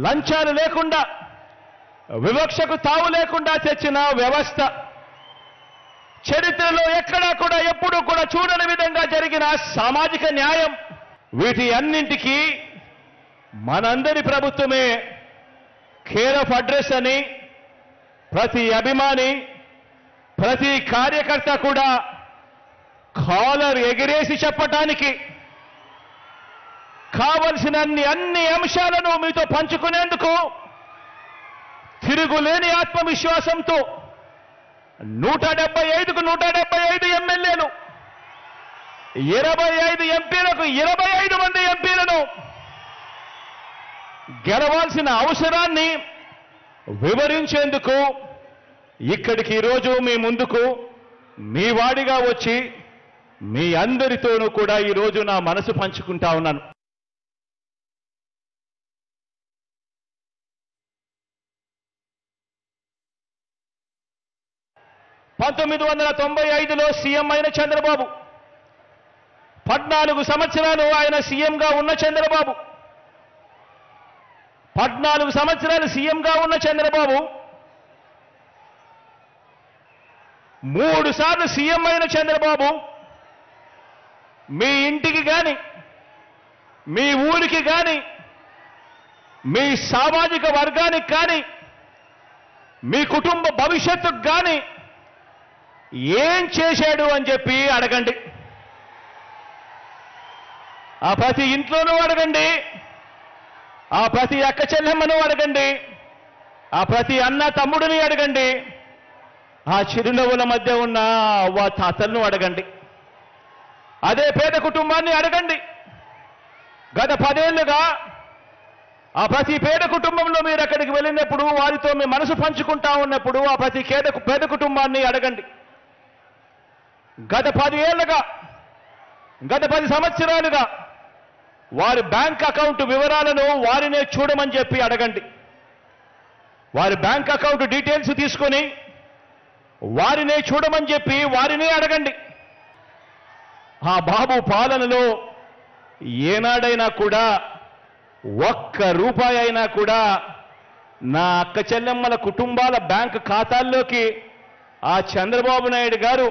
లంచాలు లేకుండా వివక్షకు తావు లేకుండా తెచ్చిన వ్యవస్థ చరిత్రలో ఎక్కడా కూడా ఎప్పుడూ కూడా చూడని విధంగా జరిగిన సామాజిక న్యాయం వీటి అన్నింటికీ మనందరి ప్రభుత్వమే కేర్ ఆఫ్ అడ్రస్ అని ప్రతి అభిమాని ప్రతి కార్యకర్త కూడా కాలర్ ఎగిరేసి చెప్పటానికి కావలసిన అన్ని అంశాలను మీతో పంచుకునేందుకు తిరుగులేని ఆత్మవిశ్వాసంతో 175కు 175 ఎమ్మెల్యేలు 25 ఎంపీలకు 25 మంది ఎంపీలను గెలవాల్సిన అవసరాన్ని వివరించేందుకు ఇక్కడికి ఈరోజు మీ ముందుకు మీ వాడిగా వచ్చి మీ అందరితోనూ కూడా ఈరోజు నా మనసు పంచుకుంటా ఉన్నాను. పంతొమ్మిది 1995లో సీఎం అయిన చంద్రబాబు 14 సంవత్సరాలు ఆయన సీఎంగా ఉన్న చంద్రబాబు 14 సంవత్సరాలు సీఎంగా ఉన్న చంద్రబాబు 3 సార్లు సీఎం అయిన చంద్రబాబు మీ ఇంటికి కానీ మీ ఊరికి కానీ మీ సామాజిక వర్గానికి కానీ మీ కుటుంబ భవిష్యత్తుకు కానీ ఏం చేశాడు అని చెప్పి అడగండి. ఆ ప్రతి ఇంట్లోనూ అడగండి, ఆ ప్రతి అక్క చెల్లెమ్మను అడగండి, ఆ ప్రతి అన్న తమ్ముడిని అడగండి, ఆ చిరునవ్వుల మధ్య ఉన్న అవ్వ తాతలను అడగండి, అదే పేద కుటుంబాన్ని అడగండి. గత 10 ఏళ్లుగా ఆ ప్రతి పేద కుటుంబంలో మీరు అక్కడికి వెళ్ళినప్పుడు వారితో మీ మనసు పంచుకుంటా ఉన్నప్పుడు ఆ ప్రతి పేద కుటుంబాన్ని అడగండి. గత 10 ఏళ్లుగా గత 10 సంవత్సరాలుగా వారి బ్యాంక్ అకౌంట్ వివరాలను వారినే చూడమని చెప్పి అడగండి. వారి బ్యాంక్ అకౌంట్ డీటెయిల్స్ తీసుకొని వారినే చూడమని చెప్పి వారినే అడగండి. ఆ బాబు పాలనలో ఏనాడైనా కూడా ఒక్క రూపాయి అయినా కూడా నా అక్క చెల్లెమ్మల కుటుంబాల బ్యాంక్ ఖాతాల్లోకి ఆ చంద్రబాబు నాయుడు గారు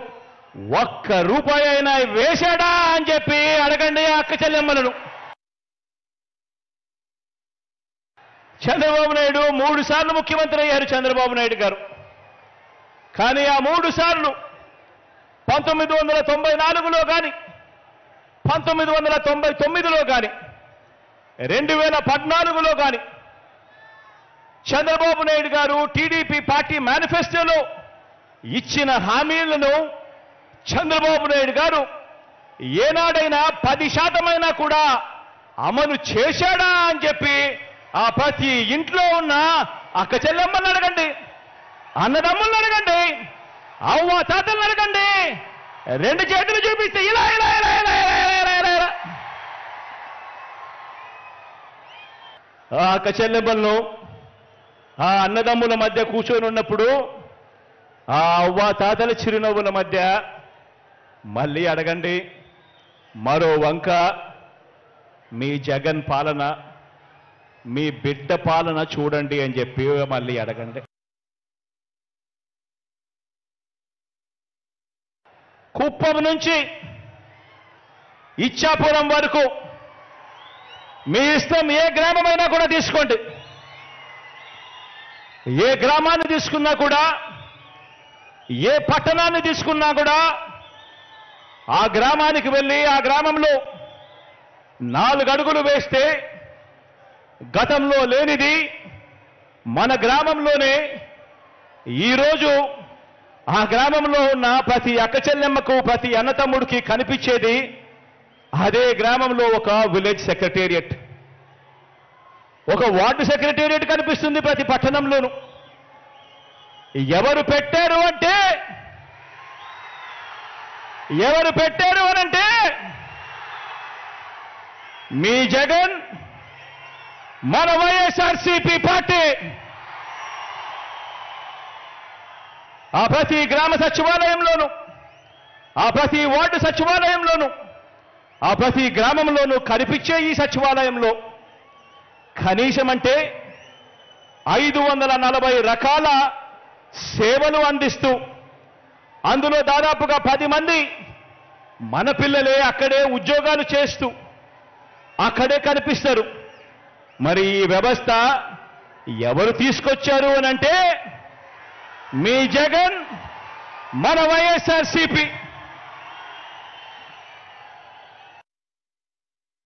ఒక్క రూపాయి అయినా వేశాడా అని చెప్పి అడగండి ఆ అక్క చెల్లెమ్మలను. చంద్రబాబు నాయుడు 3 సార్లు ముఖ్యమంత్రి అయ్యారు చంద్రబాబు నాయుడు గారు. కానీ ఆ 3 సార్లు 1994లో కానీ 1999లో కానీ 2014లో కానీ చంద్రబాబు నాయుడు గారు టీడీపీ పార్టీ మేనిఫెస్టోలో ఇచ్చిన హామీలను చంద్రబాబు నాయుడు గారు ఏనాడైనా 10% కూడా అమలు చేశాడా అని చెప్పి ఆ ప్రతి ఇంట్లో ఉన్న అక్క చెల్లెమ్మలను అడగండి, అన్నదమ్ములను అడగండి, అవ్వ తాతలను అడగండి. 2 చేతులు చూపిస్తే ఇలా ఇలా ఇలా ఇలా ఇలా ఇలా ఇలా ఆ అక్క చెల్లెమ్మలను ఆ అన్నదమ్ముల మధ్య కూర్చొని ఉన్నప్పుడు ఆ అవ్వ తాతల చిరునవ్వుల మధ్య మళ్ళీ అడగండి. మరో వంక మీ జగన్ పాలన మీ బిడ్డ పాలన చూడండి అని చెప్పి మళ్ళీ అడగండి. కుప్పం నుంచి ఇచ్చాపురం వరకు మీ ఇష్టం ఏ గ్రామమైనా కూడా తీసుకోండి. ఏ గ్రామాన్ని తీసుకున్నా కూడా ఏ పట్టణాన్ని తీసుకున్నా కూడా ఆ గ్రామానికి వెళ్ళి ఆ గ్రామంలో 4 అడుగులు వేస్తే గతంలో లేనిది మన గ్రామంలోనే ఈరోజు ఆ గ్రామంలో ఉన్న ప్రతి అక్క చెల్లెమ్మకు ప్రతి అన్నతమ్ముడికి కనిపించేది అదే గ్రామంలో ఒక విలేజ్ సెక్రటేరియట్, ఒక వార్డు సెక్రటేరియట్ కనిపిస్తుంది ప్రతి పట్టణంలోనూ. ఎవరు పెట్టారు అనంటే మీ జగన్, మన వైఎస్ఆర్సీపీ పార్టీ. ఆ ప్రతి గ్రామ సచివాలయంలోనూ ఆ ప్రతి వార్డు సచివాలయంలోనూ ఆ ప్రతి గ్రామంలోనూ కనిపించే ఈ సచివాలయంలో కనీసం అంటే 540 రకాల సేవలు అందిస్తూ అందులో దాదాపుగా 10 మంది మన పిల్లలే అక్కడే ఉద్యోగాలు చేస్తూ అక్కడే కనిపిస్తారు. మరి ఈ వ్యవస్థ ఎవరు తీసుకొచ్చారు అనంటే మీ జగన్, మన వైఎస్ఆర్సీపీ.